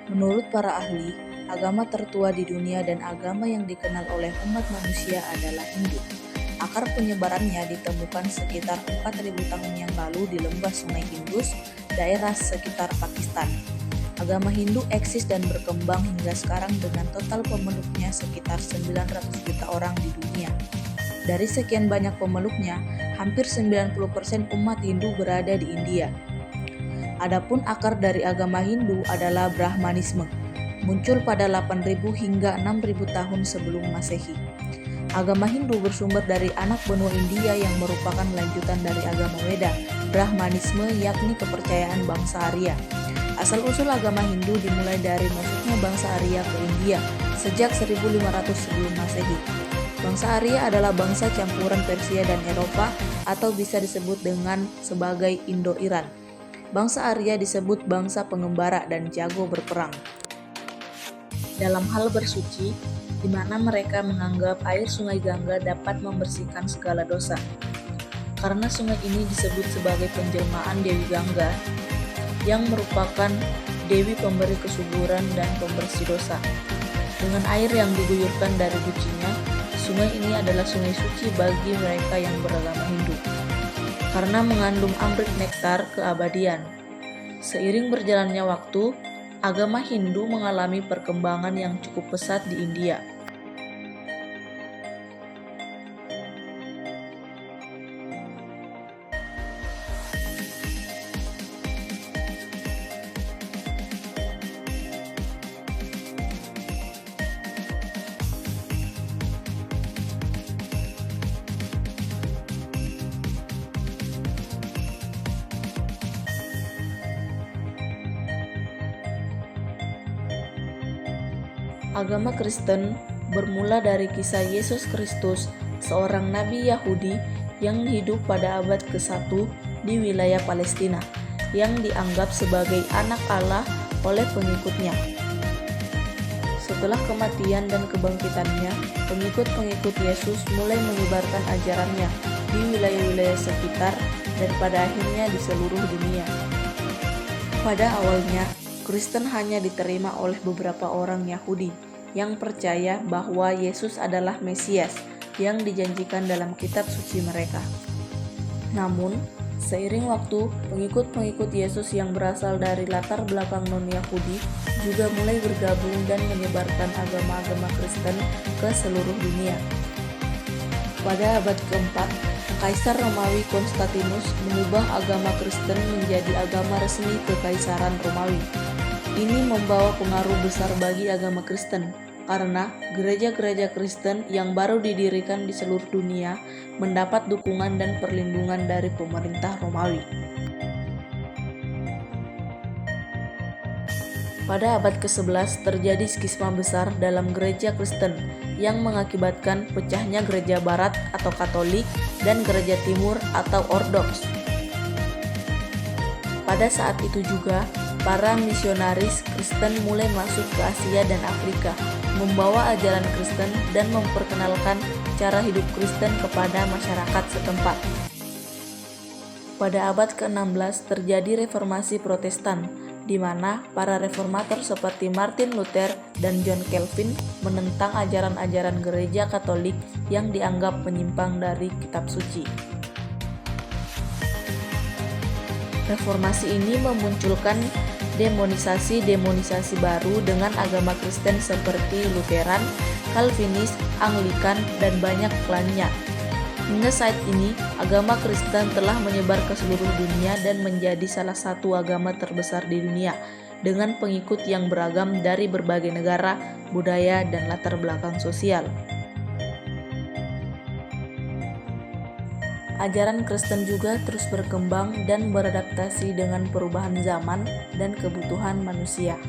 Menurut para ahli, agama tertua di dunia dan agama yang dikenal oleh umat manusia adalah Hindu. Akar penyebarannya ditemukan sekitar 4.000 tahun yang lalu di lembah Sungai Indus, daerah sekitar Pakistan. Agama Hindu eksis dan berkembang hingga sekarang dengan total pemeluknya sekitar 900 juta orang di dunia. Dari sekian banyak pemeluknya, hampir 90% umat Hindu berada di India. Adapun akar dari agama Hindu adalah Brahmanisme, muncul pada 8.000 hingga 6.000 tahun sebelum Masehi. Agama Hindu bersumber dari anak benua India yang merupakan lanjutan dari agama Weda, Brahmanisme, yakni kepercayaan bangsa Arya. Asal-usul agama Hindu dimulai dari masuknya bangsa Arya ke India sejak 1500 sebelum Masehi. Bangsa Arya adalah bangsa campuran Persia dan Eropa atau bisa disebut dengan sebagai Indo-Iran. Bangsa Arya disebut bangsa pengembara dan jago berperang. Dalam hal bersuci, di mana mereka menganggap air sungai Gangga dapat membersihkan segala dosa. Karena sungai ini disebut sebagai penjelmaan Dewi Gangga, yang merupakan dewi pemberi kesuburan dan pembersih dosa. Dengan air yang diguyurkan dari gucinya, sungai ini adalah sungai suci bagi mereka yang beragama Hindu, karena mengandung amrit nektar keabadian. Seiring berjalannya waktu, agama Hindu mengalami perkembangan yang cukup pesat di India. Agama Kristen bermula dari kisah Yesus Kristus, seorang nabi Yahudi yang hidup pada abad ke-1 di wilayah Palestina, yang dianggap sebagai anak Allah oleh pengikutnya. Setelah kematian dan kebangkitannya, pengikut-pengikut Yesus mulai menyebarkan ajarannya di wilayah-wilayah sekitar dan pada akhirnya di seluruh dunia. Pada awalnya, Kristen hanya diterima oleh beberapa orang Yahudi yang percaya bahwa Yesus adalah Mesias yang dijanjikan dalam kitab suci mereka. Namun, seiring waktu, pengikut-pengikut Yesus yang berasal dari latar belakang non-Yahudi juga mulai bergabung dan menyebarkan agama-agama Kristen ke seluruh dunia. Pada abad keempat, Kaisar Romawi Konstantinus mengubah agama Kristen menjadi agama resmi Kekaisaran Romawi. Ini membawa pengaruh besar bagi agama Kristen, karena gereja-gereja Kristen yang baru didirikan di seluruh dunia mendapat dukungan dan perlindungan dari pemerintah Romawi. Pada abad ke-11 terjadi skisma besar dalam gereja Kristen yang mengakibatkan pecahnya gereja Barat atau Katolik dan gereja Timur atau Ortodoks. Pada saat itu juga, para misionaris Kristen mulai masuk ke Asia dan Afrika, membawa ajaran Kristen dan memperkenalkan cara hidup Kristen kepada masyarakat setempat. Pada abad ke-16 terjadi reformasi Protestan, di mana para reformator seperti Martin Luther dan John Calvin menentang ajaran-ajaran gereja Katolik yang dianggap menyimpang dari kitab suci. Reformasi ini memunculkan demonisasi baru dengan agama Kristen seperti Lutheran, Calvinis, Anglikan, dan banyak lainnya. Hingga saat ini, agama Kristen telah menyebar ke seluruh dunia dan menjadi salah satu agama terbesar di dunia, dengan pengikut yang beragam dari berbagai negara, budaya, dan latar belakang sosial. Ajaran Kristen juga terus berkembang dan beradaptasi dengan perubahan zaman dan kebutuhan manusia.